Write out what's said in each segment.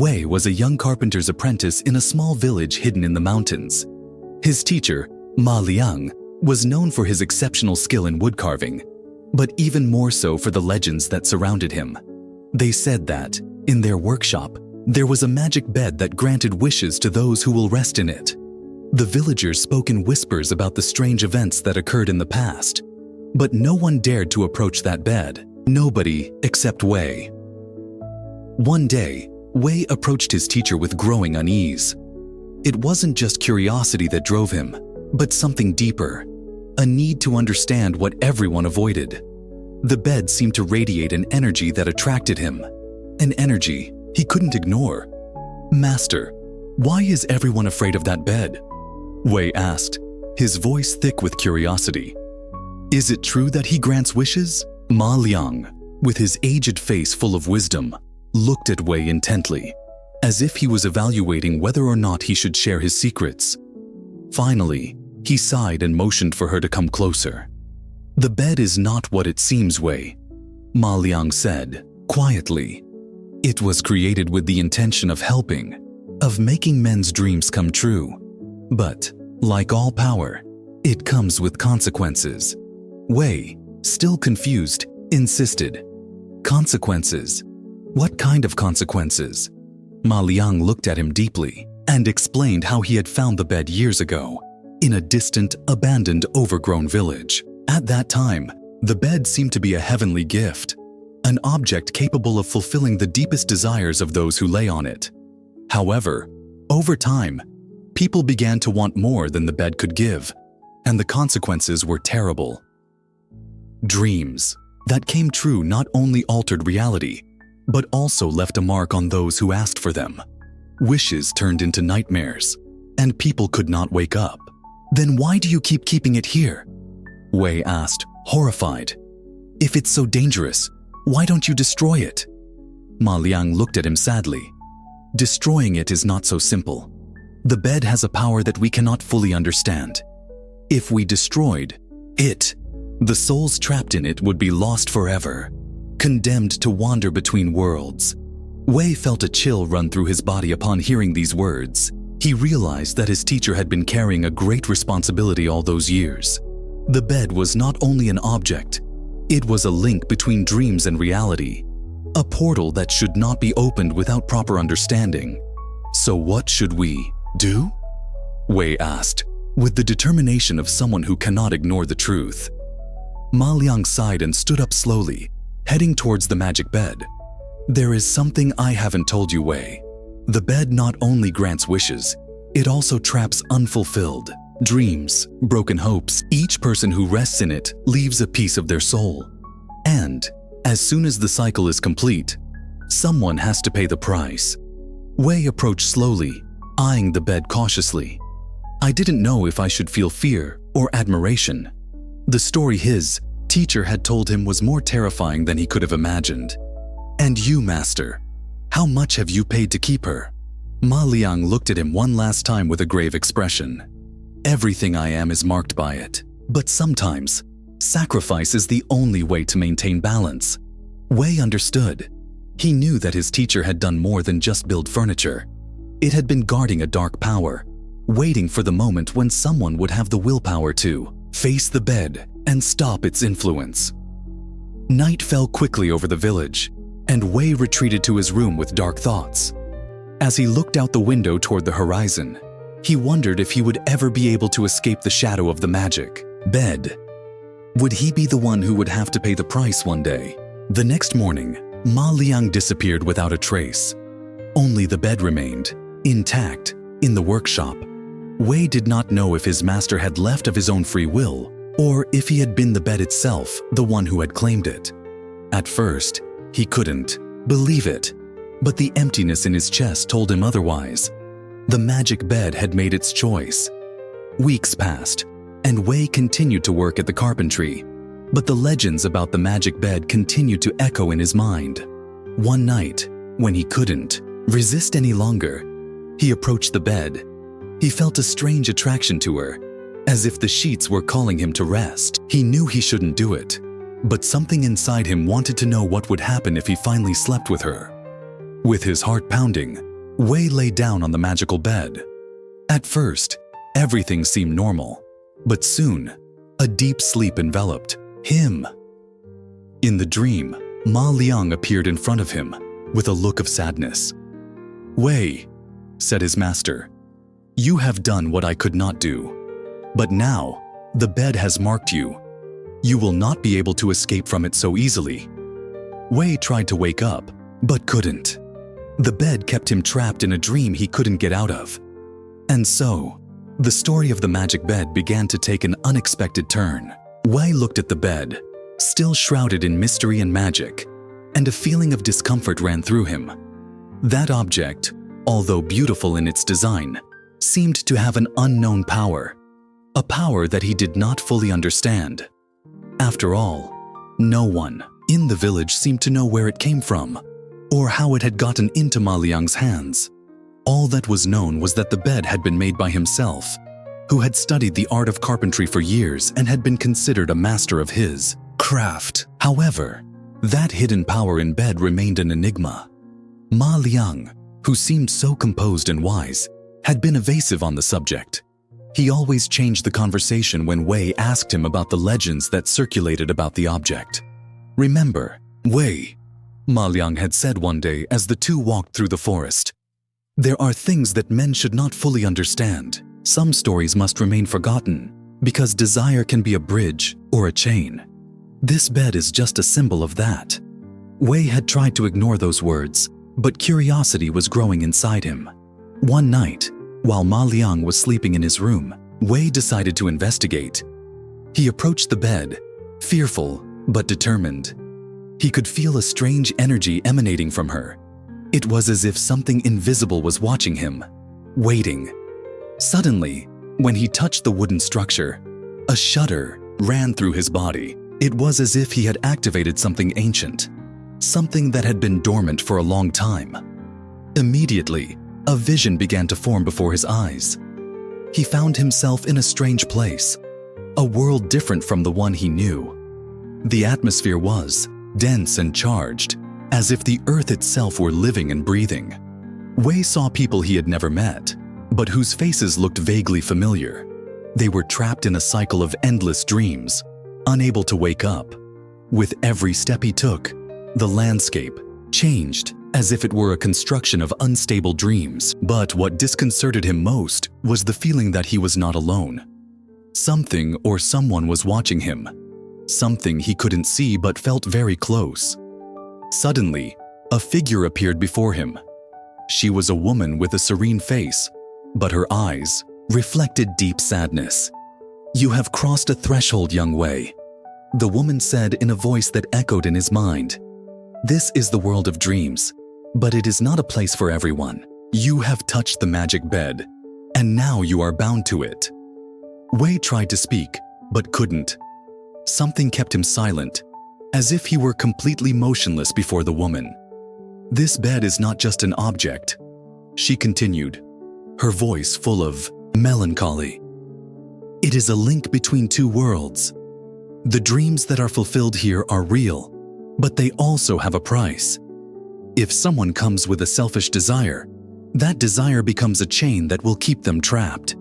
Wei was a young carpenter's apprentice in a small village hidden in the mountains. His teacher, Ma Liang, was known for his exceptional skill in woodcarving, but even more so for the legends that surrounded him. They said that, in their workshop, there was a magic bed that granted wishes to those who will rest in it. The villagers spoke in whispers about the strange events that occurred in the past, but no one dared to approach that bed. Nobody except Wei. One day, Wei approached his teacher with growing unease. It wasn't just curiosity that drove him, but something deeper, a need to understand what everyone avoided. The bed seemed to radiate an energy that attracted him, an energy he couldn't ignore. "Master, why is everyone afraid of that bed?" Wei asked, his voice thick with curiosity. "Is it true that he grants wishes?" Ma Liang, with his aged face full of wisdom, looked at Wei intently, as if he was evaluating whether or not he should share his secrets. Finally, he sighed and motioned for her to come closer. "The bed is not what it seems, Wei," Ma Liang said, quietly. "It was created with the intention of helping, of making men's dreams come true. But, like all power, it comes with consequences." Wei, still confused, insisted. "Consequences? What kind of consequences?" Ma Liang looked at him deeply and explained how he had found the bed years ago, in a distant, abandoned, overgrown village. At that time, the bed seemed to be a heavenly gift, an object capable of fulfilling the deepest desires of those who lay on it. However, over time, people began to want more than the bed could give, and the consequences were terrible. Dreams that came true not only altered reality, but also left a mark on those who asked for them. Wishes turned into nightmares, and people could not wake up. "Then why do you keep keeping it here?" Wei asked, horrified. "If it's so dangerous, why don't you destroy it?" Ma Liang looked at him sadly. "Destroying it is not so simple. The bed has a power that we cannot fully understand. If we destroyed it, the souls trapped in it would be lost forever, condemned to wander between worlds." Wei felt a chill run through his body upon hearing these words. He realized that his teacher had been carrying a great responsibility all those years. The bed was not only an object, it was a link between dreams and reality, a portal that should not be opened without proper understanding. "So what should we do?" Wei asked, with the determination of someone who cannot ignore the truth. Ma Liang sighed and stood up slowly, heading towards the magic bed. "There is something I haven't told you, Wei. The bed not only grants wishes, it also traps unfulfilled dreams, broken hopes. Each person who rests in it leaves a piece of their soul. And, as soon as the cycle is complete, someone has to pay the price." Wei approached slowly, eyeing the bed cautiously. "I didn't know if I should feel fear or admiration." The story his teacher had told him was more terrifying than he could have imagined. "And you, Master, how much have you paid to keep her?" Ma Liang looked at him one last time with a grave expression. "Everything I am is marked by it, but sometimes sacrifice is the only way to maintain balance." Wei understood. He knew that his teacher had done more than just build furniture. It had been guarding a dark power, waiting for the moment when someone would have the willpower to face the bed and stop its influence. Night fell quickly over the village, and Wei retreated to his room with dark thoughts. As he looked out the window toward the horizon, he wondered if he would ever be able to escape the shadow of the magic bed. Would he be the one who would have to pay the price one day? The next morning, Ma Liang disappeared without a trace. Only the bed remained, intact, in the workshop. Wei did not know if his master had left of his own free will, or if he had been the bed itself, the one who had claimed it. At first, he couldn't believe it, but the emptiness in his chest told him otherwise. The magic bed had made its choice. Weeks passed, and Wei continued to work at the carpentry, but the legends about the magic bed continued to echo in his mind. One night, when he couldn't resist any longer, he approached the bed. He felt a strange attraction to her, as if the sheets were calling him to rest. He knew he shouldn't do it, but something inside him wanted to know what would happen if he finally slept with her. With his heart pounding, Wei lay down on the magical bed. At first, everything seemed normal, but soon, a deep sleep enveloped him. In the dream, Ma Liang appeared in front of him with a look of sadness. "Wei," said his master, "you have done what I could not do. But now, the bed has marked you. You will not be able to escape from it so easily." Wei tried to wake up, but couldn't. The bed kept him trapped in a dream he couldn't get out of. And so, the story of the magic bed began to take an unexpected turn. Wei looked at the bed, still shrouded in mystery and magic, and a feeling of discomfort ran through him. That object, although beautiful in its design, seemed to have an unknown power, a power that he did not fully understand. After all, no one in the village seemed to know where it came from, or how it had gotten into Ma Liang's hands. All that was known was that the bed had been made by himself, who had studied the art of carpentry for years and had been considered a master of his craft. However, that hidden power in bed remained an enigma. Ma Liang, who seemed so composed and wise, had been evasive on the subject. He always changed the conversation when Wei asked him about the legends that circulated about the object. "Remember, Wei," Ma Liang had said one day as the two walked through the forest, "there are things that men should not fully understand. Some stories must remain forgotten, because desire can be a bridge or a chain. This bed is just a symbol of that." Wei had tried to ignore those words, but curiosity was growing inside him. One night, while Ma Liang was sleeping in his room, Wei decided to investigate. He approached the bed, fearful but determined. He could feel a strange energy emanating from her. It was as if something invisible was watching him, waiting. Suddenly, when he touched the wooden structure, a shudder ran through his body. It was as if he had activated something ancient, something that had been dormant for a long time. Immediately, a vision began to form before his eyes. He found himself in a strange place, a world different from the one he knew. The atmosphere was dense and charged, as if the earth itself were living and breathing. Wei saw people he had never met, but whose faces looked vaguely familiar. They were trapped in a cycle of endless dreams, unable to wake up. With every step he took, the landscape changed as if it were a construction of unstable dreams. But what disconcerted him most was the feeling that he was not alone. Something or someone was watching him, something he couldn't see but felt very close. Suddenly, a figure appeared before him. She was a woman with a serene face, but her eyes reflected deep sadness. "You have crossed a threshold, young Wei," the woman said in a voice that echoed in his mind. "This is the world of dreams, but it is not a place for everyone. You have touched the magic bed, and now you are bound to it." Wei tried to speak, but couldn't. Something kept him silent, as if he were completely motionless before the woman. "This bed is not just an object," she continued, her voice full of melancholy. "It is a link between two worlds. The dreams that are fulfilled here are real, but they also have a price. If someone comes with a selfish desire, that desire becomes a chain that will keep them trapped."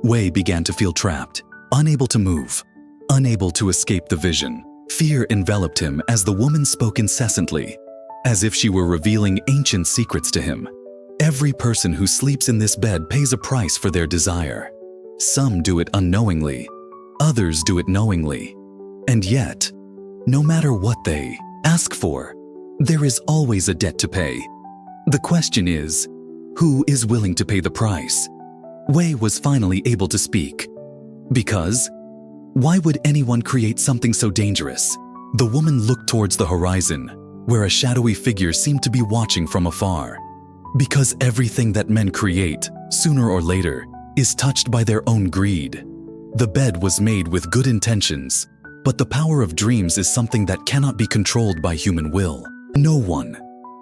Wei began to feel trapped, unable to move, unable to escape the vision. Fear enveloped him as the woman spoke incessantly, as if she were revealing ancient secrets to him. "Every person who sleeps in this bed pays a price for their desire. Some do it unknowingly, others do it knowingly. And yet, no matter what they ask for, there is always a debt to pay. The question is, who is willing to pay the price?" Wei was finally able to speak. "Because why would anyone create something so dangerous?" The woman looked towards the horizon, where a shadowy figure seemed to be watching from afar. "Because everything that men create, sooner or later, is touched by their own greed. The bed was made with good intentions, but the power of dreams is something that cannot be controlled by human will. No one,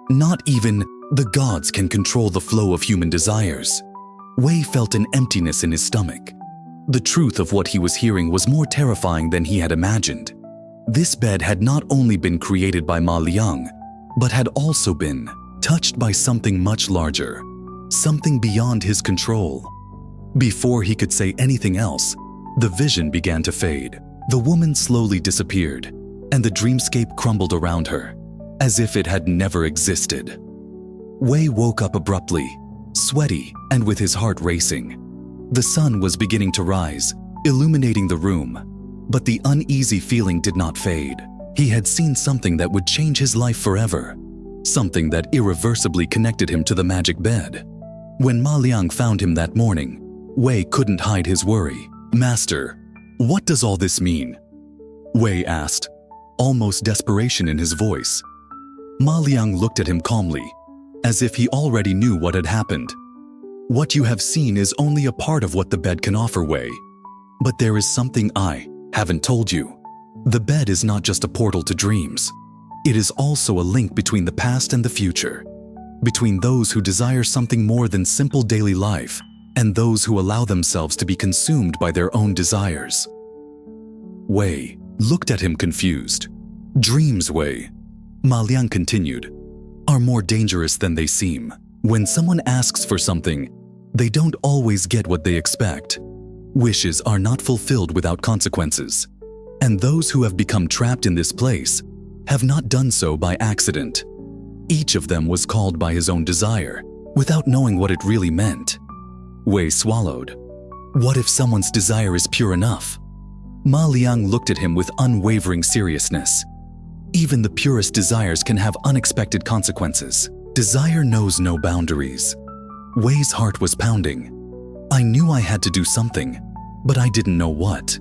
not even the gods, can control the flow of human desires." Wei felt an emptiness in his stomach. The truth of what he was hearing was more terrifying than he had imagined. This bed had not only been created by Ma Liang, but had also been touched by something much larger, something beyond his control. Before he could say anything else, the vision began to fade. The woman slowly disappeared, and the dreamscape crumbled around her, as if it had never existed. Wei woke up abruptly, sweaty and with his heart racing. The sun was beginning to rise, illuminating the room, but the uneasy feeling did not fade. He had seen something that would change his life forever, something that irreversibly connected him to the magic bed. When Ma Liang found him that morning, Wei couldn't hide his worry. "Master, what does all this mean?" Wei asked, almost desperation in his voice. Ma Liang looked at him calmly, as if he already knew what had happened. "What you have seen is only a part of what the bed can offer, Wei. But there is something I haven't told you. The bed is not just a portal to dreams. It is also a link between the past and the future, between those who desire something more than simple daily life and those who allow themselves to be consumed by their own desires." Wei looked at him confused. "Dreams, Wei," Ma Liang continued, "are more dangerous than they seem. When someone asks for something, they don't always get what they expect. Wishes are not fulfilled without consequences, and those who have become trapped in this place have not done so by accident. Each of them was called by his own desire, without knowing what it really meant." Wei swallowed. "What if someone's desire is pure enough?" Ma Liang looked at him with unwavering seriousness. "Even the purest desires can have unexpected consequences. Desire knows no boundaries." Wei's heart was pounding. "I knew I had to do something, but I didn't know what."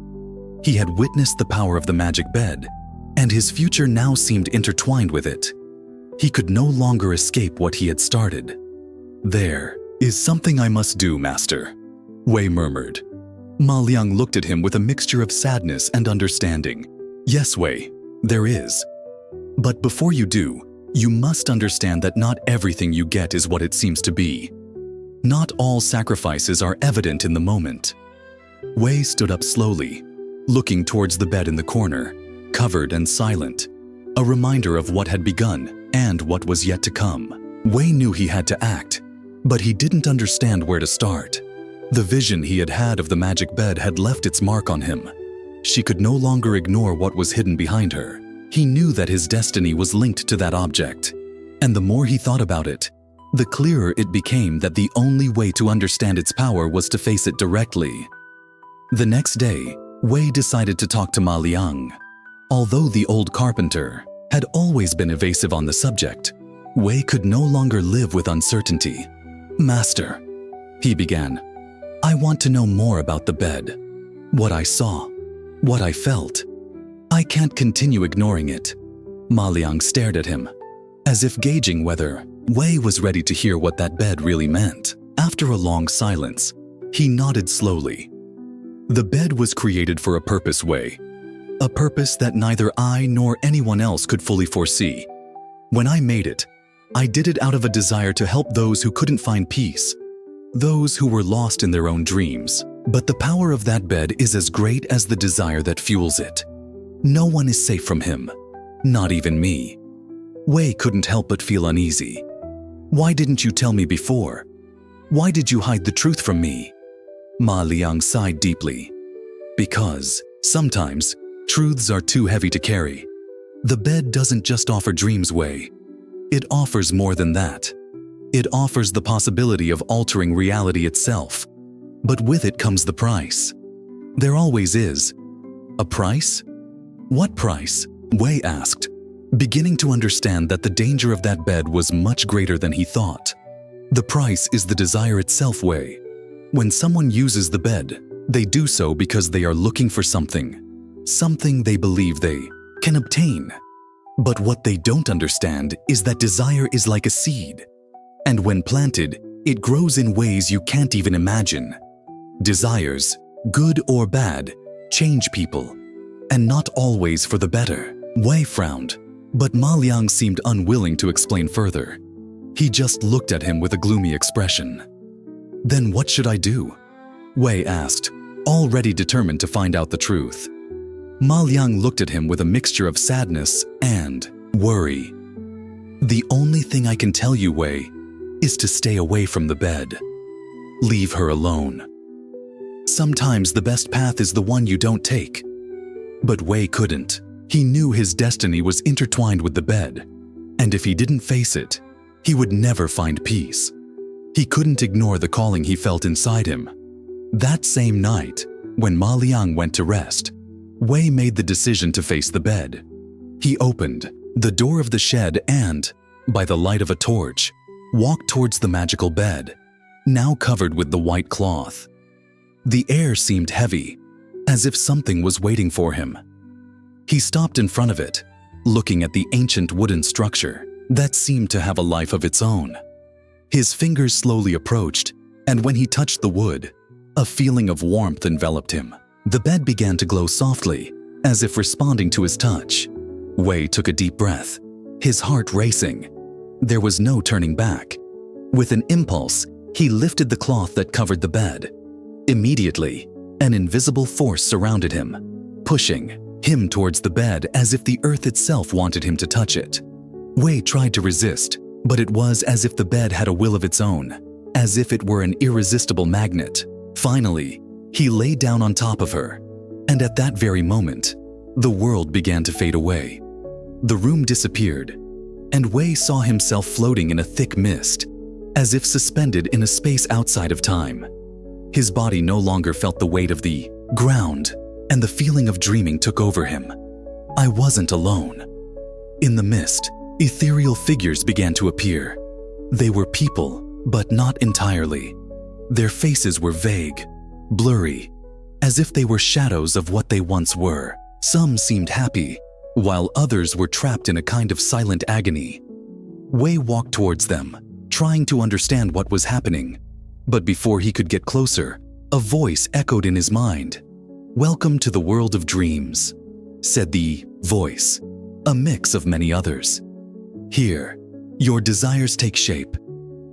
He had witnessed the power of the magic bed, and his future now seemed intertwined with it. He could no longer escape what he had started. "There is something I must do, Master," Wei murmured. Ma Liang looked at him with a mixture of sadness and understanding. "Yes, Wei, there is. But before you do, you must understand that not everything you get is what it seems to be. Not all sacrifices are evident in the moment." Wei stood up slowly, looking towards the bed in the corner, covered and silent, a reminder of what had begun and what was yet to come. Wei knew he had to act, but he didn't understand where to start. The vision he had had of the magic bed had left its mark on him. She could no longer ignore what was hidden behind her. He knew that his destiny was linked to that object, and the more he thought about it, the clearer it became that the only way to understand its power was to face it directly. The next day, Wei decided to talk to Ma Liang. Although the old carpenter had always been evasive on the subject, Wei could no longer live with uncertainty. "Master," he began, "I want to know more about the bed. What I saw, what I felt. I can't continue ignoring it." Ma Liang stared at him, as if gauging whether Wei was ready to hear what that bed really meant. After a long silence, he nodded slowly. "The bed was created for a purpose, Wei. A purpose that neither I nor anyone else could fully foresee. When I made it, I did it out of a desire to help those who couldn't find peace, those who were lost in their own dreams. But the power of that bed is as great as the desire that fuels it. No one is safe from him, not even me." Wei couldn't help but feel uneasy. "Why didn't you tell me before? Why did you hide the truth from me?" Ma Liang sighed deeply. "Because sometimes truths are too heavy to carry. The bed doesn't just offer dreams, Wei. It offers more than that. It offers the possibility of altering reality itself. But with it comes the price. There always is." "A price? What price?" Wei asked, beginning to understand that the danger of that bed was much greater than he thought. "The price is the desire itself, Wei. When someone uses the bed, they do so because they are looking for something they believe they can obtain. But what they don't understand is that desire is like a seed, and when planted, it grows in ways you can't even imagine. Desires, good or bad, change people, and not always for the better." Wei frowned, but Ma Liang seemed unwilling to explain further. He just looked at him with a gloomy expression. "Then what should I do?" Wei asked, already determined to find out the truth. Ma Liang looked at him with a mixture of sadness and worry. "The only thing I can tell you, Wei, is to stay away from the bed. Leave her alone. Sometimes the best path is the one you don't take. But Wei couldn't. He knew his destiny was intertwined with the bed, and if he didn't face it, he would never find peace. He couldn't ignore the calling he felt inside him. That same night, when Ma Liang went to rest, Wei made the decision to face the bed. He opened the door of the shed and, by the light of a torch, walked towards the magical bed, now covered with the white cloth. The air seemed heavy, as if something was waiting for him. He stopped in front of it, looking at the ancient wooden structure that seemed to have a life of its own. His fingers slowly approached, and when he touched the wood, a feeling of warmth enveloped him. The bed began to glow softly, as if responding to his touch. Wei took a deep breath, his heart racing. There was no turning back. With an impulse, he lifted the cloth that covered the bed. Immediately, an invisible force surrounded him, pushing him towards the bed as if the earth itself wanted him to touch it. Wei tried to resist, but it was as if the bed had a will of its own, as if it were an irresistible magnet. Finally, he lay down on top of her, and at that very moment, the world began to fade away. The room disappeared, and Wei saw himself floating in a thick mist, as if suspended in a space outside of time. His body no longer felt the weight of the ground, and the feeling of dreaming took over him. I wasn't alone. In the mist, ethereal figures began to appear. They were people, but not entirely. Their faces were vague, blurry, as if they were shadows of what they once were. Some seemed happy, while others were trapped in a kind of silent agony. Wei walked towards them, trying to understand what was happening. But before he could get closer, a voice echoed in his mind. "Welcome to the world of dreams," said the voice, a mix of many others. "Here, your desires take shape.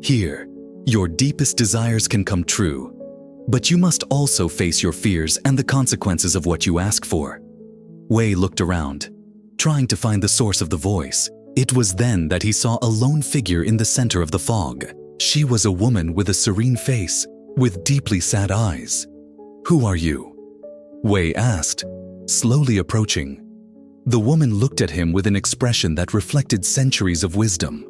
Here, your deepest desires can come true. But you must also face your fears and the consequences of what you ask for." Wei looked around, trying to find the source of the voice. It was then that he saw a lone figure in the center of the fog. She was a woman with a serene face, with deeply sad eyes. "Who are you?" Wei asked, slowly approaching. The woman looked at him with an expression that reflected centuries of wisdom.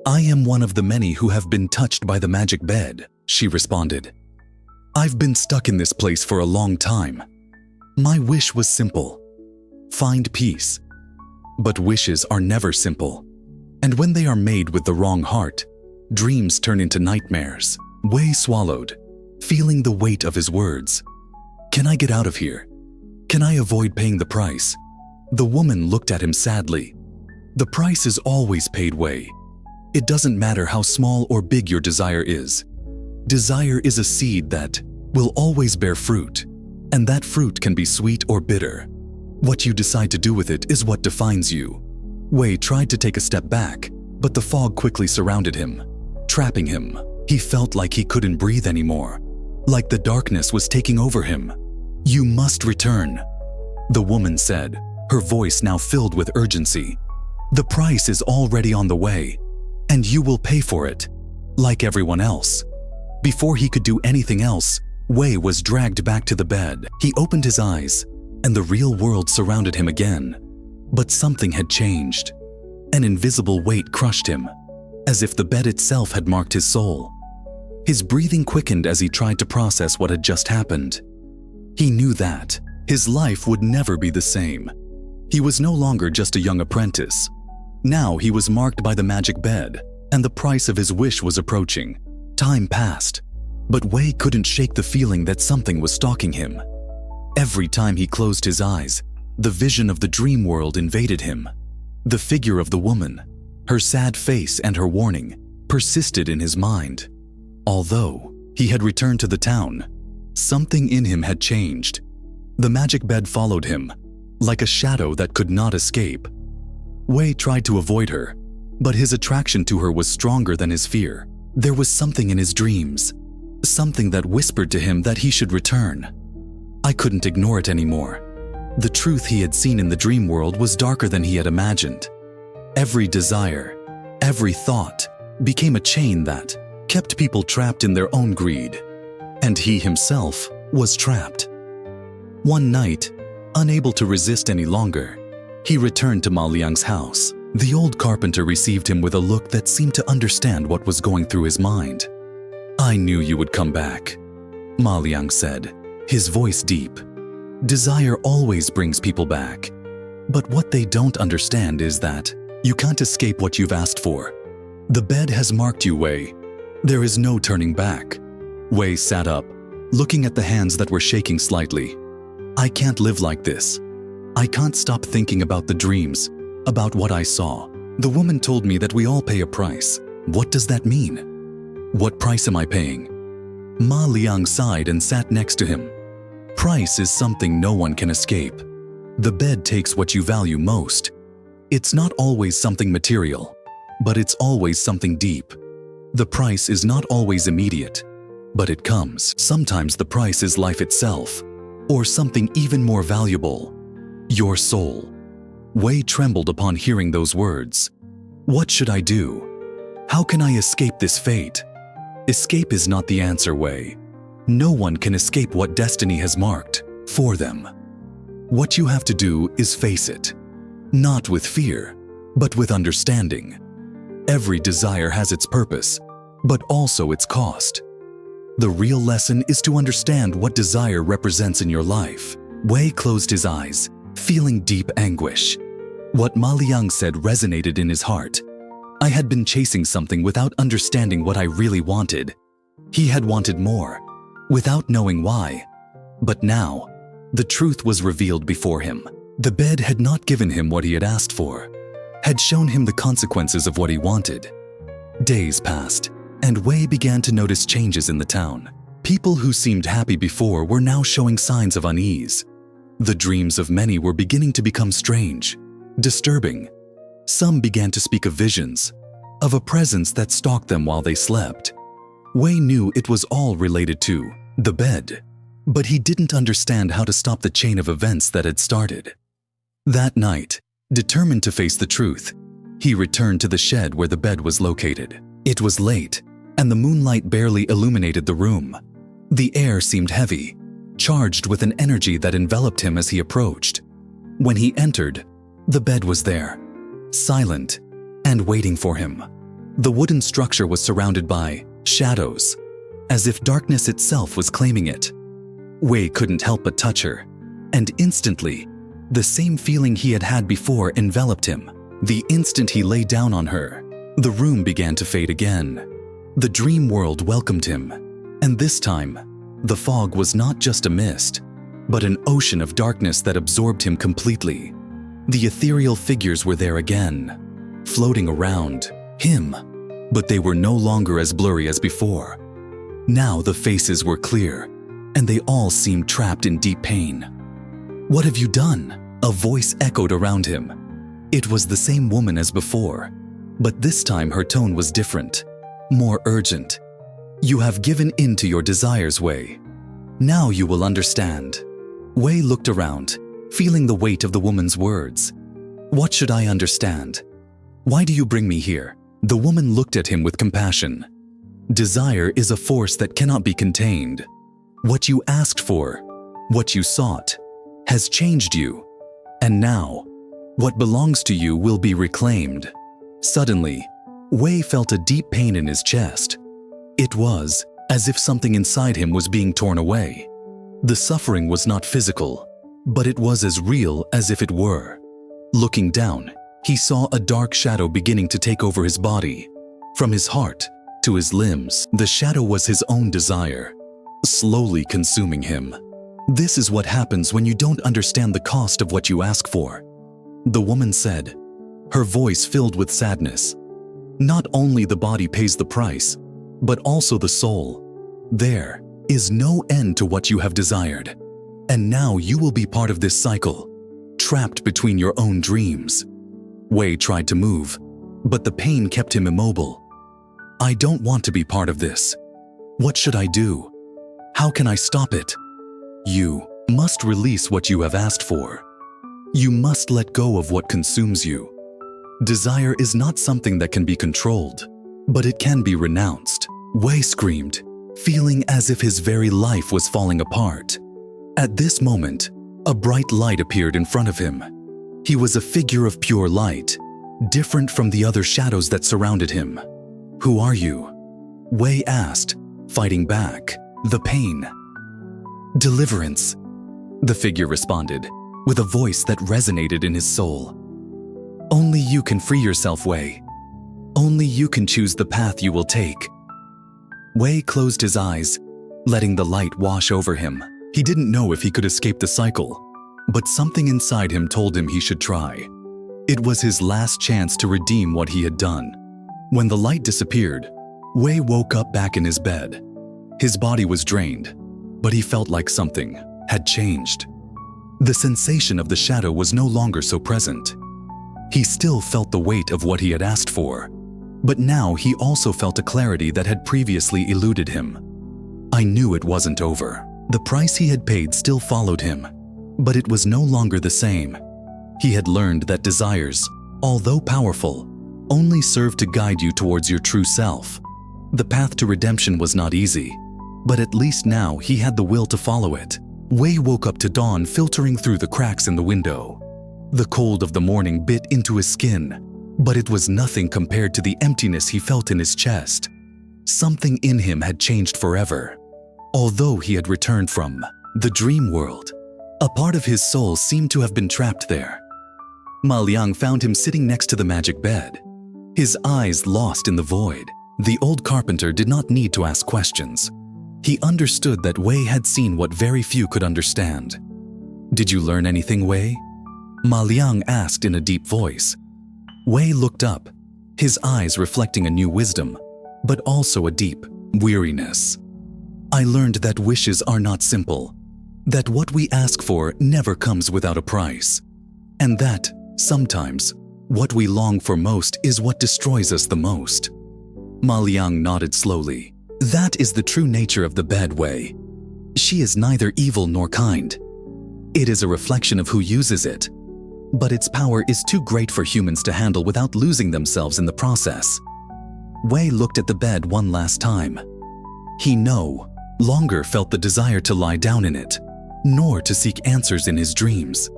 "I am one of the many who have been touched by the magic bed," she responded. "I've been stuck in this place for a long time. My wish was simple: find peace. But wishes are never simple, and when they are made with the wrong heart, dreams turn into nightmares." Wei swallowed, feeling the weight of his words. "Can I get out of here? Can I avoid paying the price?" The woman looked at him sadly. "The price is always paid, Wei. It doesn't matter how small or big your desire is. Desire is a seed that will always bear fruit, and that fruit can be sweet or bitter. What you decide to do with it is what defines you." Wei tried to take a step back, but the fog quickly surrounded him, trapping him. He felt like he couldn't breathe anymore, like the darkness was taking over him. "You must return," the woman said, her voice now filled with urgency. "The price is already on the way, and you will pay for it, like everyone else." Before he could do anything else, Wei was dragged back to the bed. He opened his eyes, and the real world surrounded him again. But something had changed. An invisible weight crushed him, as if the bed itself had marked his soul. His breathing quickened as he tried to process what had just happened. He knew that his life would never be the same. He was no longer just a young apprentice. Now he was marked by the magic bed, and the price of his wish was approaching. Time passed, but Wei couldn't shake the feeling that something was stalking him. Every time he closed his eyes, the vision of the dream world invaded him. The figure of the woman, her sad face and her warning, persisted in his mind. Although he had returned to the town, something in him had changed. The magic bed followed him, like a shadow that could not escape. Wei tried to avoid her, but his attraction to her was stronger than his fear. There was something in his dreams, something that whispered to him that he should return. I couldn't ignore it anymore. The truth he had seen in the dream world was darker than he had imagined. Every desire, every thought, became a chain that kept people trapped in their own greed, and he himself was trapped. One night, unable to resist any longer, he returned to Ma Liang's house. The old carpenter received him with a look that seemed to understand what was going through his mind. "I knew you would come back," Ma Liang said, his voice deep. "Desire always brings people back. But what they don't understand is that you can't escape what you've asked for. The bed has marked you, Wei. There is no turning back." Wei sat up, looking at the hands that were shaking slightly. "I can't live like this. I can't stop thinking about the dreams, about what I saw. The woman told me that we all pay a price. What does that mean? What price am I paying?" Ma Liang sighed and sat next to him. "Price is something no one can escape. The bed takes what you value most. It's not always something material, but it's always something deep. The price is not always immediate, but it comes. Sometimes the price is life itself, or something even more valuable, your soul." Wei trembled upon hearing those words. "What should I do? How can I escape this fate?" Escape is not the answer, Wei. No one can escape what destiny has marked for them. What you have to do is face it, not with fear, but with understanding. Every desire has its purpose, but also its cost. The real lesson is to understand what desire represents in your life. Wei closed his eyes, feeling deep anguish. What Ma Liang said resonated in his heart. I had been chasing something without understanding what I really wanted. He had wanted more, without knowing why. But now, the truth was revealed before him. The bed had not given him what he had asked for, had shown him the consequences of what he wanted. Days passed, and Wei began to notice changes in the town. People who seemed happy before were now showing signs of unease. The dreams of many were beginning to become strange, disturbing. Some began to speak of visions, of a presence that stalked them while they slept. Wei knew it was all related to the bed, but he didn't understand how to stop the chain of events that had started. That night, determined to face the truth, he returned to the shed where the bed was located. It was late, and the moonlight barely illuminated the room. The air seemed heavy, charged with an energy that enveloped him as he approached. When he entered, the bed was there, silent and waiting for him. The wooden structure was surrounded by shadows, as if darkness itself was claiming it. Wei couldn't help but touch her, and instantly, the same feeling he had had before enveloped him. The instant he lay down on her, the room began to fade again. The dream world welcomed him, and this time, the fog was not just a mist, but an ocean of darkness that absorbed him completely. The ethereal figures were there again, floating around him, but they were no longer as blurry as before. Now the faces were clear, and they all seemed trapped in deep pain. "What have you done?" A voice echoed around him. It was the same woman as before, but this time her tone was different, more urgent. "You have given in to your desires, Wei. Now you will understand." Wei looked around, feeling the weight of the woman's words. "What should I understand? Why do you bring me here?" The woman looked at him with compassion. "Desire is a force that cannot be contained. What you asked for, what you sought, has changed you. And now, what belongs to you will be reclaimed." Suddenly, Wei felt a deep pain in his chest. It was as if something inside him was being torn away. The suffering was not physical, but it was as real as if it were. Looking down, he saw a dark shadow beginning to take over his body. From his heart to his limbs, the shadow was his own desire, slowly consuming him. This is what happens when you don't understand the cost of what you ask for, the woman said, her voice filled with sadness. Not only the body pays the price, but also the soul. There is no end to what you have desired, and now you will be part of this cycle, trapped between your own dreams. Wei tried to move, but the pain kept him immobile. I don't want to be part of this. What should I do? How can I stop it? You must release what you have asked for. You must let go of what consumes you. Desire is not something that can be controlled, but it can be renounced. Wei screamed, feeling as if his very life was falling apart. At this moment, a bright light appeared in front of him. He was a figure of pure light, different from the other shadows that surrounded him. "Who are you?" Wei asked, fighting back the pain. "Deliverance," the figure responded, with a voice that resonated in his soul. "Only you can free yourself, Wei. Only you can choose the path you will take." Wei closed his eyes, letting the light wash over him. He didn't know if he could escape the cycle, but something inside him told him he should try. It was his last chance to redeem what he had done. When the light disappeared, Wei woke up back in his bed. His body was drained, but he felt like something had changed. The sensation of the shadow was no longer so present. He still felt the weight of what he had asked for, but now he also felt a clarity that had previously eluded him. I knew it wasn't over. The price he had paid still followed him, but it was no longer the same. He had learned that desires, although powerful, only serve to guide you towards your true self. The path to redemption was not easy, but at least now he had the will to follow it. Wei woke up to dawn filtering through the cracks in the window. The cold of the morning bit into his skin, but it was nothing compared to the emptiness he felt in his chest. Something in him had changed forever. Although he had returned from the dream world, a part of his soul seemed to have been trapped there. Ma Liang found him sitting next to the magic bed, his eyes lost in the void. The old carpenter did not need to ask questions. He understood that Wei had seen what very few could understand. "Did you learn anything, Wei?" Ma Liang asked in a deep voice. Wei looked up, his eyes reflecting a new wisdom, but also a deep weariness. "I learned that wishes are not simple, that what we ask for never comes without a price, and that, sometimes, what we long for most is what destroys us the most." Ma Liang nodded slowly. "That is the true nature of the bed, Wei. She is neither evil nor kind. It is a reflection of who uses it, but its power is too great for humans to handle without losing themselves in the process." Wei looked at the bed one last time. He no longer felt the desire to lie down in it, nor to seek answers in his dreams.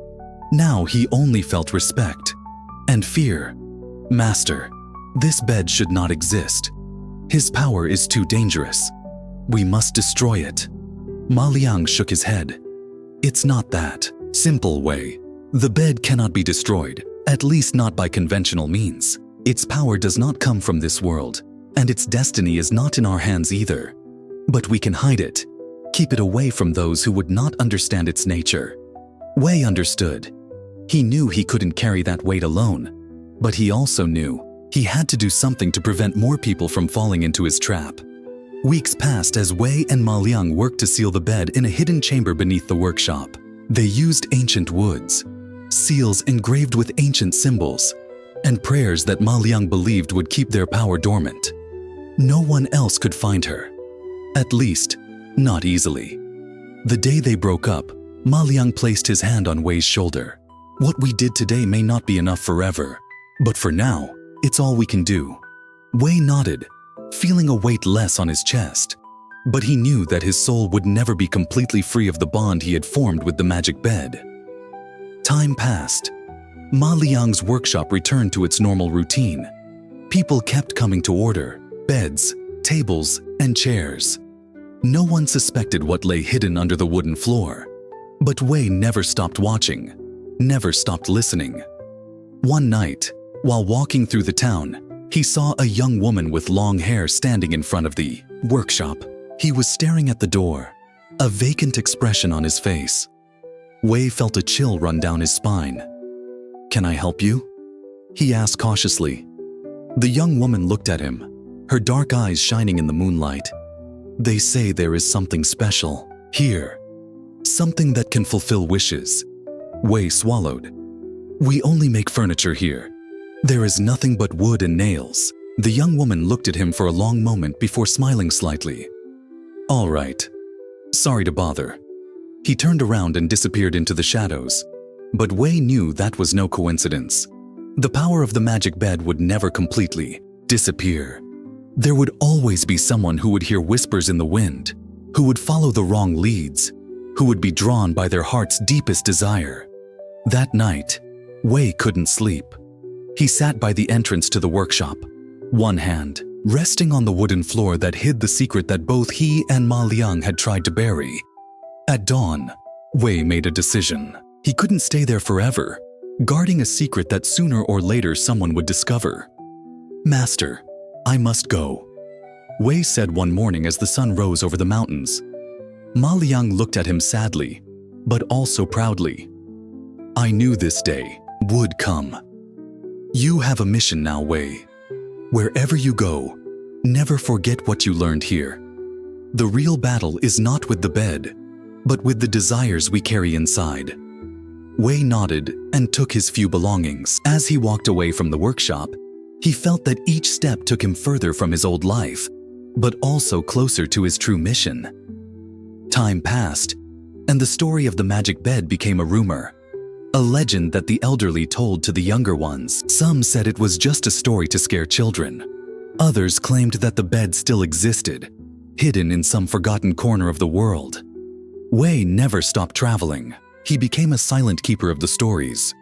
Now he only felt respect and fear. "Master, this bed should not exist. His power is too dangerous. We must destroy it." Ma Liang shook his head. "It's not that simple, Wei. The bed cannot be destroyed, at least not by conventional means. Its power does not come from this world, and its destiny is not in our hands either. But we can hide it, keep it away from those who would not understand its nature." Wei understood. He knew he couldn't carry that weight alone, but he also knew he had to do something to prevent more people from falling into his trap. Weeks passed as Wei and Ma Liang worked to seal the bed in a hidden chamber beneath the workshop. They used ancient woods, seals engraved with ancient symbols, and prayers that Ma Liang believed would keep their power dormant. No one else could find her. At least, not easily. The day they broke up, Ma Liang placed his hand on Wei's shoulder. "What we did today may not be enough forever, but for now, it's all we can do." Wei nodded, feeling a weight less on his chest. But he knew that his soul would never be completely free of the bond he had formed with the magic bed. Time passed. Ma Liang's workshop returned to its normal routine. People kept coming to order beds, tables, and chairs. No one suspected what lay hidden under the wooden floor. But Wei never stopped watching, never stopped listening. One night, while walking through the town, he saw a young woman with long hair standing in front of the workshop. He was staring at the door, a vacant expression on his face. Wei felt a chill run down his spine. "Can I help you?" he asked cautiously. The young woman looked at him, her dark eyes shining in the moonlight. "They say there is something special here, something that can fulfill wishes." Wei swallowed. "We only make furniture here. There is nothing but wood and nails." The young woman looked at him for a long moment before smiling slightly. "All right. Sorry to bother." He turned around and disappeared into the shadows. But Wei knew that was no coincidence. The power of the magic bed would never completely disappear. There would always be someone who would hear whispers in the wind, who would follow the wrong leads, who would be drawn by their heart's deepest desire. That night, Wei couldn't sleep. He sat by the entrance to the workshop, one hand resting on the wooden floor that hid the secret that both he and Ma Liang had tried to bury. At dawn, Wei made a decision. He couldn't stay there forever, guarding a secret that sooner or later someone would discover. "Master, I must go," Wei said one morning as the sun rose over the mountains. Ma Liang looked at him sadly, but also proudly. "I knew this day would come. You have a mission now, Wei. Wherever you go, never forget what you learned here. The real battle is not with the bed, but with the desires we carry inside." Wei nodded and took his few belongings. As he walked away from the workshop, he felt that each step took him further from his old life, but also closer to his true mission. Time passed, and the story of the magic bed became a rumor, a legend that the elderly told to the younger ones. Some said it was just a story to scare children. Others claimed that the bed still existed, hidden in some forgotten corner of the world. Wei never stopped traveling. He became a silent keeper of the stories,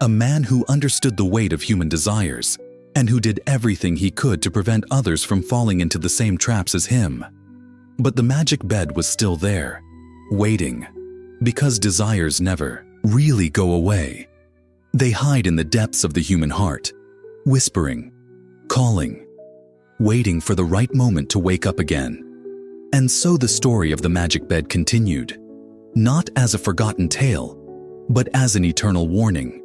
a man who understood the weight of human desires and who did everything he could to prevent others from falling into the same traps as him. But the magic bed was still there, waiting, because desires never really go away. They hide in the depths of the human heart, whispering, calling, waiting for the right moment to wake up again. And so the story of the magic bed continued, not as a forgotten tale, but as an eternal warning.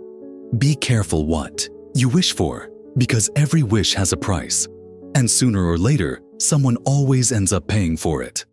Be careful what you wish for, because every wish has a price, and sooner or later, someone always ends up paying for it.